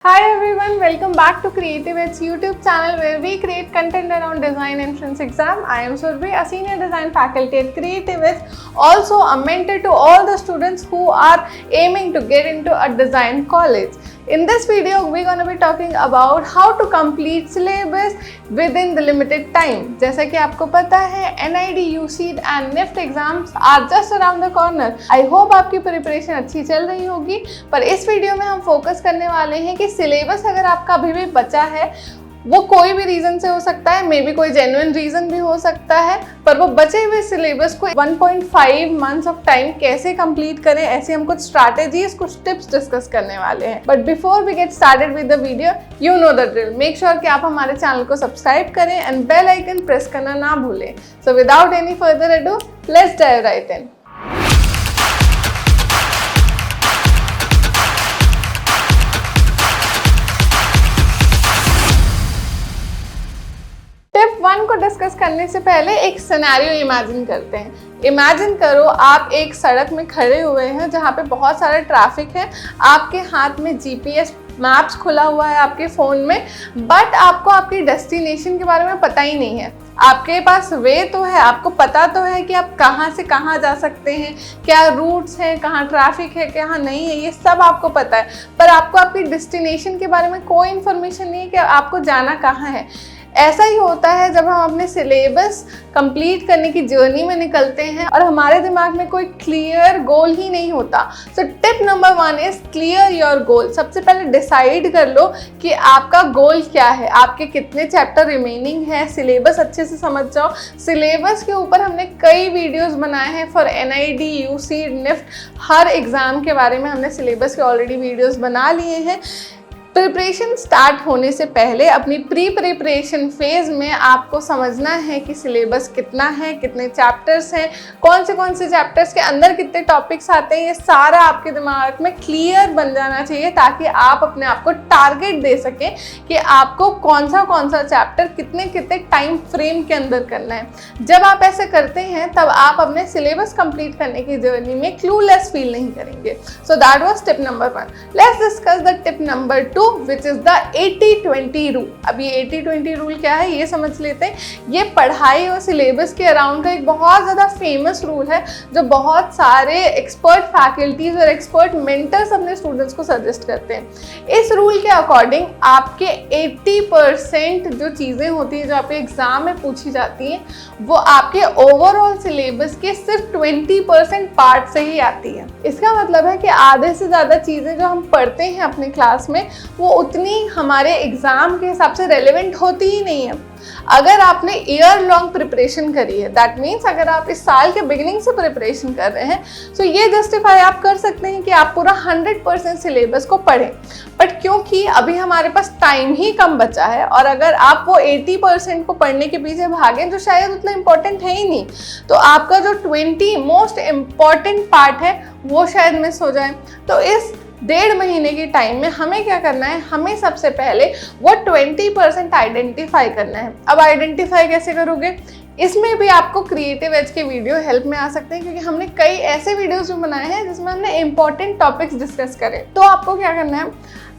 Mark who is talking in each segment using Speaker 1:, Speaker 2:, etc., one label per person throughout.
Speaker 1: Hi everyone, welcome back to Creative Edge YouTube channel where we create content around design entrance exam. I am Surbhi, a senior design faculty at Creative Edge, also a mentor to all the students who are aiming to get into a design college. In this video, we're going to be talking about how to complete syllabus within the limited time. जैसा कि आपको पता है NID, UCEED and NIFT exams are just around the corner. I hope आपकी preparation अच्छी चल रही होगी, पर इस वीडियो में हम फोकस करने वाले हैं कि सिलेबस अगर आपका अभी भी बचा है, वो कोई भी रीजन से हो सकता है, मे बी कोई जेन्युइन रीजन भी हो सकता है, पर वो बचे हुए सिलेबस को 1.5 मंथ्स ऑफ टाइम कैसे कंप्लीट करें, ऐसे हम कुछ स्ट्रैटेजीज, कुछ टिप्स डिस्कस करने वाले हैं। But before we get started with the video, you know the drill, make sure कि आप हमारे चैनल को सब्सक्राइब करें एंड बेल आइकन प्रेस करना ना भूलें। So without any further ado, let's dive right in. Tip 1 को डिस्कस करने से पहले एक सिनेरियो इमेजिन करते हैं। इमेजिन करो आप एक सड़क में खड़े हुए हैं जहाँ पे बहुत सारा ट्रैफिक है, आपके हाथ में जीपीएस मैप्स खुला हुआ है आपके फ़ोन में, बट आपको आपकी डेस्टिनेशन के बारे में पता ही नहीं है। आपके पास वे तो है, आपको पता तो है कि आप कहाँ से कहाँ जा सकते हैं, क्या रूट्स हैं, कहाँ ट्रैफिक है, कहाँ नहीं है, ये सब आपको पता है, पर आपको आपकी डेस्टिनेशन के बारे में कोई इन्फॉर्मेशन नहीं है कि आपको जाना कहाँ है। ऐसा ही होता है जब हम अपने सिलेबस कंप्लीट करने की जर्नी में निकलते हैं और हमारे दिमाग में कोई क्लियर गोल ही नहीं होता। So tip number 1 is clear your goal. सबसे पहले डिसाइड कर लो कि आपका गोल क्या है, आपके कितने चैप्टर रिमेनिंग है, सिलेबस अच्छे से समझ जाओ। सिलेबस के ऊपर हमने कई वीडियोस बनाए हैं for NID, UCEED, NIFT, her exam के बारे में हमने सिलेबस के ऑलरेडी वीडियोस बना लिए हैं। प्रिपरेशन स्टार्ट होने से पहले अपनी प्री प्रिपरेशन फेज़ में आपको समझना है कि सिलेबस कितना है, कितने चैप्टर्स हैं, कौन से चैप्टर्स के अंदर कितने टॉपिक्स आते हैं, ये सारा आपके दिमाग में क्लियर बन जाना चाहिए ताकि आप अपने आप को टारगेट दे सकें कि आपको कौन सा चैप्टर कितने टाइम फ्रेम के अंदर करना है। जब आप ऐसे करते हैं तब आप अपने सिलेबस कंप्लीट करने की जर्नी में क्लूलेस फील नहीं करेंगे। So that was tip number 1। Let's discuss the tip number 2 which is the 80-20 rule. अब ये 80-20 रूल क्या है ये समझ लेते हैं। ये पढ़ाई और सिलेबस के अराउंड का एक बहुत ज़्यादा फेमस रूल है जो बहुत सारे एक्सपर्ट फैकल्टीज और एक्सपर्ट मेंटर्स अपने स्टूडेंट्स को सजेस्ट करते हैं। इस रूल के अकॉर्डिंग आपके 80% जो चीज़ें होती हैं जो आपके एग्जाम में पूछी जाती हैं वो आपके ओवरऑल सिलेबस के सिर्फ 20% पार्ट से ही आती है। इसका मतलब है कि आधे से ज़्यादा चीज़ें जो हम पढ़ते हैं अपने क्लास में वो उतनी हमारे एग्जाम के हिसाब से रेलेवेंट होती ही नहीं है। अगर आपने ईयर लॉन्ग प्रिपरेशन करी है, दैट मीन्स अगर आप इस साल के बिगिनिंग से प्रिपरेशन कर रहे हैं, तो ये जस्टिफाई आप कर सकते हैं कि आप पूरा 100% सिलेबस को पढ़ें। बट क्योंकि अभी हमारे पास टाइम ही कम बचा है और अगर आप वो 80% को पढ़ने के पीछे भागें जो शायद उतना इम्पोर्टेंट है ही नहीं, तो आपका जो 20 मोस्ट इम्पॉर्टेंट पार्ट है वो शायद मिस हो जाए। तो इस 1.5 महीने की टाइम में हमें क्या करना है, हमें सबसे पहले वो 20% आइडेंटिफाई करना है। अब आइडेंटिफाई कैसे करोगे, इसमें भी आपको क्रिएटिव एज के वीडियो हेल्प में आ सकते हैं क्योंकि हमने कई ऐसे वीडियोस भी बनाए हैं जिसमें हमने इंपॉर्टेंट टॉपिक्स डिस्कस करे। तो आपको क्या करना है,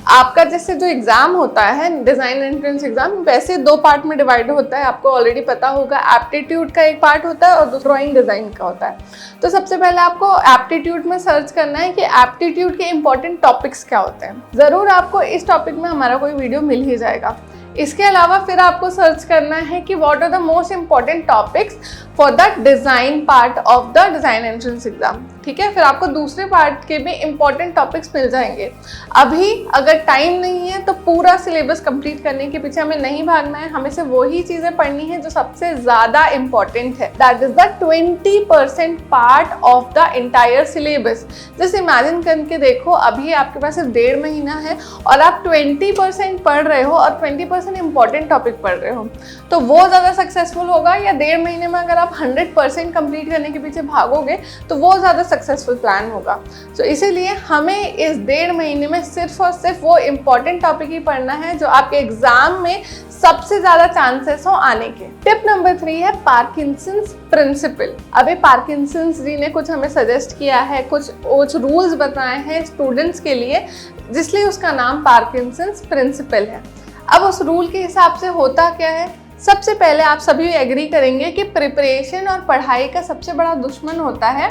Speaker 1: आपका जैसे जो एग्ज़ाम होता है डिज़ाइन एंट्रेंस एग्ज़ाम वैसे 2 पार्ट में डिवाइड होता है, आपको ऑलरेडी पता होगा। एप्टीट्यूड का एक पार्ट होता है और दूसरा ड्राइंग डिज़ाइन का होता है। तो सबसे पहले आपको एप्टीट्यूड में सर्च करना है कि एप्टीट्यूड के इंपॉर्टेंट टॉपिक्स क्या होते हैं। ज़रूर आपको इस टॉपिक में हमारा कोई वीडियो मिल ही जाएगा। इसके अलावा फिर आपको सर्च करना है कि what are the most important topics for the design part of the design entrance exam. ठीक है, फिर आपको दूसरे पार्ट के भी इंपॉर्टेंट टॉपिक्स मिल जाएंगे। अभी अगर टाइम नहीं है तो पूरा सिलेबस कंप्लीट करने के पीछे हमें नहीं भागना है, हमें सिर्फ वही चीज़ें पढ़नी है जो सबसे ज़्यादा इंपॉर्टेंट है। That is the 20% part of the entire syllabus. जैसे इमेजिन करके देखो, अभी आपके पास सिर्फ 1.5 महीना है और आप 20% पढ़ रहे हो और 20% इंपॉर्टेंट टॉपिक पढ़ रहे हो, तो वो ज़्यादा सक्सेसफुल होगा या 1.5 महीने में अगर आप 100% कंप्लीट करने के पीछे भागोगे तो वो ज़्यादा सक्सेसफुल प्लान होगा। तो इसीलिए हमें इस 1.5 महीने में सिर्फ और सिर्फ वो इम्पॉर्टेंट टॉपिक ही पढ़ना है जो आपके एग्जाम में सबसे ज्यादा चांसेस हो आने के। टिप नंबर 3 है पार्किंसंस प्रिंसिपल। अभी पार्किंसंस जी ने कुछ हमें सजेस्ट किया है, कुछ रूल्स बताए हैं स्टूडेंट्स के लिए जिसलिए उसका नाम पार्किंसंस प्रिंसिपल है। अब उस रूल के हिसाब से होता क्या है, सबसे पहले आप सभी एग्री करेंगे कि प्रिपरेशन और पढ़ाई का सबसे बड़ा दुश्मन होता है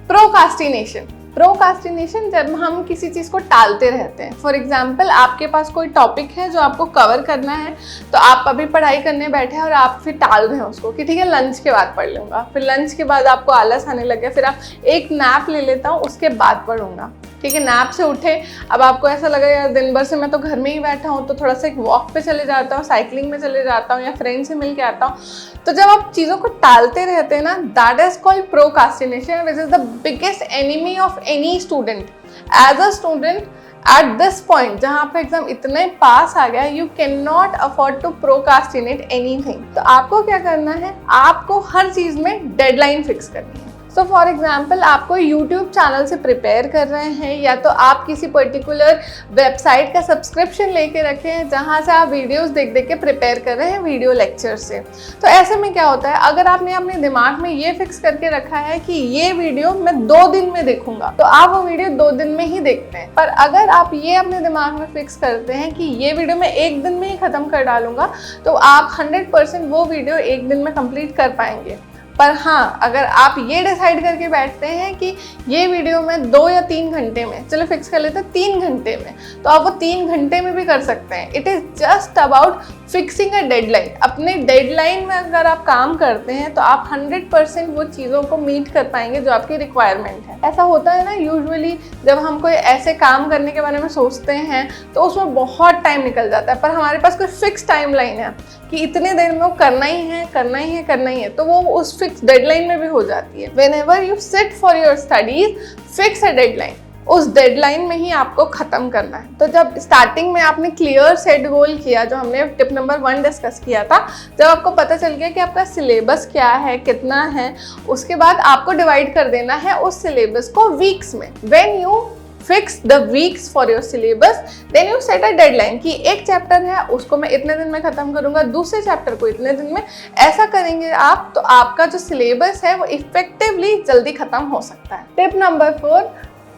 Speaker 1: प्रोकास्टिनेशन। प्रोकास्टिनेशन जब हम किसी चीज़ को टालते रहते हैं। फॉर एग्जाम्पल, आपके पास कोई टॉपिक है जो आपको कवर करना है, तो आप अभी पढ़ाई करने बैठे हैं और आप फिर टाल रहे हैं उसको कि ठीक है लंच के बाद पढ़ लूँगा, फिर लंच के बाद आपको आलस आने लगे, फिर आप एक नैप ले लेता हूँ उसके बाद पढ़ूंगा। ठीक है, नैप से उठे, अब आपको ऐसा लगा यार दिन भर से मैं तो घर में ही बैठा हूँ, तो थोड़ा सा एक वॉक पे चले जाता हूँ, साइकिलिंग में चले जाता हूँ या फ्रेंड से मिल के आता हूँ। तो जब आप चीज़ों को टालते रहते हैं ना, that is called procrastination, which is the biggest enemy of any student. As a student at this point जहाँ पे एग्जाम इतने पास आ गया, you can not afford to procrastinate anything. तो आपको क्या करना है, आपको हर चीज़ में डेडलाइन फिक्स करनी है। सो फॉर एग्जाम्पल, आप कोई यूट्यूब चैनल से प्रिपेयर कर रहे हैं या तो आप किसी पर्टिकुलर वेबसाइट का सब्सक्रिप्शन लेके रखे हैं जहाँ से आप वीडियोस देख देख के प्रिपेयर कर रहे हैं वीडियो लेक्चर से। तो ऐसे में क्या होता है, अगर आपने अपने दिमाग में ये फिक्स करके रखा है कि ये वीडियो मैं 2 दिन में देखूंगा, तो आप वो वीडियो 2 दिन में ही देखते हैं। पर अगर आप ये अपने दिमाग में फिक्स करते हैं कि ये वीडियो मैं 1 दिन में ही ख़त्म कर डालूंगा, तो आप 100% वो वीडियो 1 दिन में कंप्लीट कर पाएंगे। पर हाँ, अगर आप ये डिसाइड करके बैठते हैं कि ये वीडियो में 2 या 3 घंटे में, चलो फिक्स कर लेते हैं 3 घंटे में, तो आप वो 3 घंटे में भी कर सकते हैं। It is just about fixing a deadline. अपने डेडलाइन में अगर आप काम करते हैं तो आप 100% वो चीज़ों को मीट कर पाएंगे जो आपकी रिक्वायरमेंट है। ऐसा होता है ना, यूजुअली जब हम कोई ऐसे काम करने के बारे में सोचते हैं तो उसमें बहुत टाइम निकल जाता है, पर हमारे पास कोई फिक्स टाइम लाइन है कि इतने देर में वो करना ही है, करना ही है, करना ही है, तो वो उस फिक्स डेडलाइन में भी हो जाती है। Whenever you sit for your studies, fix a deadline, उस डेडलाइन में ही आपको ख़त्म करना है। तो जब स्टार्टिंग में आपने क्लियर सेट गोल किया, जो हमने टिप नंबर 1 डिस्कस किया था, जब आपको पता चल गया कि आपका सिलेबस क्या है, कितना है, उसके बाद आपको डिवाइड कर देना है उस सिलेबस को वीक्स में। When you fix the weeks for your syllabus, then you set a deadline कि एक चैप्टर है उसको मैं इतने दिन में खत्म करूंगा, दूसरे चैप्टर को इतने दिन में। ऐसा करेंगे आप तो आपका जो सिलेबस है वो इफेक्टिवली जल्दी खत्म हो सकता है। Tip number 4,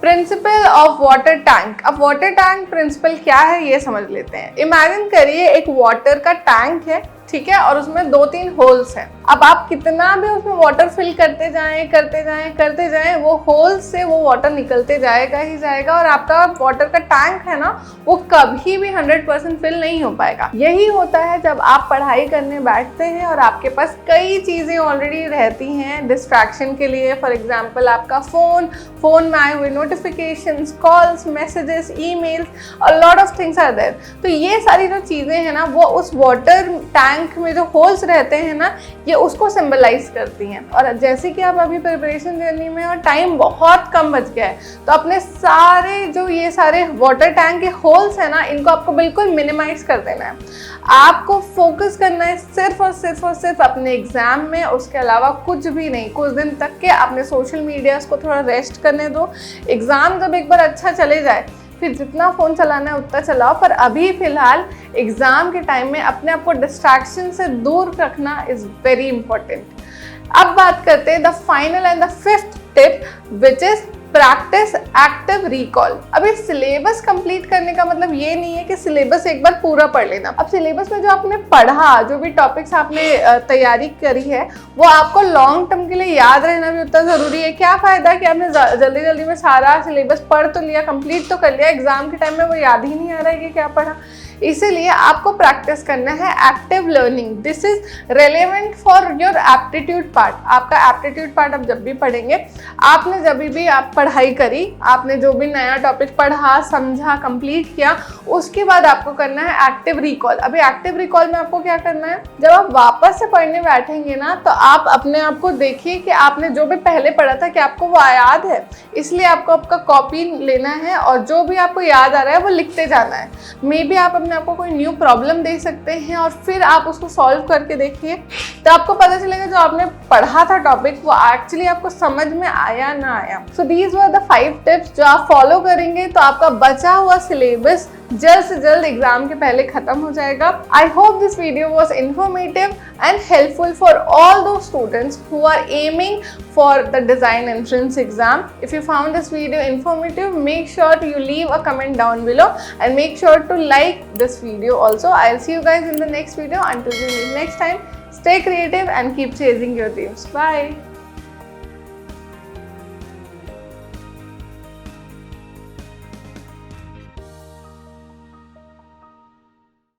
Speaker 1: principle of water tank. अब वाटर टैंक प्रिंसिपल क्या है ये समझ लेते हैं। इमेजिन करिए एक वाटर का टैंक है, ठीक है, और उसमें 2-3 होल्स हैं। अब आप कितना भी उसमें वाटर फिल करते जाएं, करते जाएं, वो होल्स से वो वाटर निकलते जाएगा ही जाएगा, और आपका वाटर का टैंक है ना, वो कभी भी 100% फिल नहीं हो पाएगा। यही होता है जब आप पढ़ाई करने बैठते हैं और आपके पास कई चीज़ें ऑलरेडी रहती हैं डिस्ट्रैक्शन के लिए। फॉर एग्जाम्पल, आपका फ़ोन में आए हुए notifications, calls, messages, emails, a lot of things are there. तो ये सारी जो चीज़ें हैं ना, वो उस वाटर टैंक में जो होल्स रहते हैं ना, ये उसको सिंबलाइज करती हैं। और जैसे कि आप अभी प्रिपरेशन जर्नी में और टाइम बहुत कम बच गया है, तो अपने सारे जो ये सारे वाटर टैंक के होल्स हैं ना, इनको आपको बिल्कुल मिनिमाइज कर देना है। आपको फोकस करना है सिर्फ और सिर्फ अपने एग्जाम में, उसके अलावा कुछ भी नहीं। कुछ दिन तक के अपने सोशल मीडियाज को थोड़ा रेस्ट करने दो। एग्जाम जब एक बार अच्छा चले जाए, फिर जितना फ़ोन चलाना है उतना चलाओ, पर अभी फ़िलहाल एग्ज़ाम के टाइम में अपने आप को डिस्ट्रैक्शन से दूर रखना इज़ वेरी इंपॉर्टेंट। अब बात करते हैं the final and the 5th tip, which is practice active recall. अभी सिलेबस कंप्लीट करने का मतलब ये नहीं है कि सिलेबस एक बार पूरा पढ़ लेना। अब सिलेबस में जो आपने पढ़ा, जो भी टॉपिक्स आपने तैयारी करी है, वो आपको लॉन्ग टर्म के लिए याद रहना भी उतना ज़रूरी है। क्या फ़ायदा कि आपने जल्दी जल्दी में सारा सिलेबस पढ़ तो लिया, कंप्लीट तो कर लिया, एग्जाम के टाइम में वो याद ही नहीं आ रहा है कि क्या पढ़ा। इसीलिए आपको प्रैक्टिस करना है active learning. This is relevant for your aptitude part. आपका एप्टीट्यूड पार्ट आप जब भी पढ़ेंगे, आपने जब भी आप पढ़ाई करी, आपने जो भी नया टॉपिक पढ़ा, समझा, कंप्लीट किया, उसके बाद आपको करना है एक्टिव रिकॉल। अभी एक्टिव रिकॉल में आपको क्या करना है, जब आप वापस से पढ़ने बैठेंगे ना, तो आप अपने आप को देखिए कि आपने जो भी पहले पढ़ा था, कि आपको वो याद है। इसलिए आपको आपका कॉपी लेना है और जो भी आपको याद आ रहा है वो लिखते जाना है। मे बी आप अपने में आपको कोई न्यू प्रॉब्लम दे सकते हैं और फिर आप उसको सॉल्व करके देखिए, तो आपको पता चलेगा जो आपने पढ़ा था टॉपिक वो एक्चुअली आपको समझ में आया ना आया। So these were the 5 tips जो आप फॉलो करेंगे तो आपका बचा हुआ सिलेबस जल्द से जल्द एग्जाम के पहले खत्म हो जाएगा। I hope this video was informative and helpful for all those students who are aiming for the design entrance exam. If you found this video informative, make sure you leave a comment down below and make sure to like this video also. I'll see you guys in the next video. Until we meet next time, stay creative and keep chasing your dreams. Bye.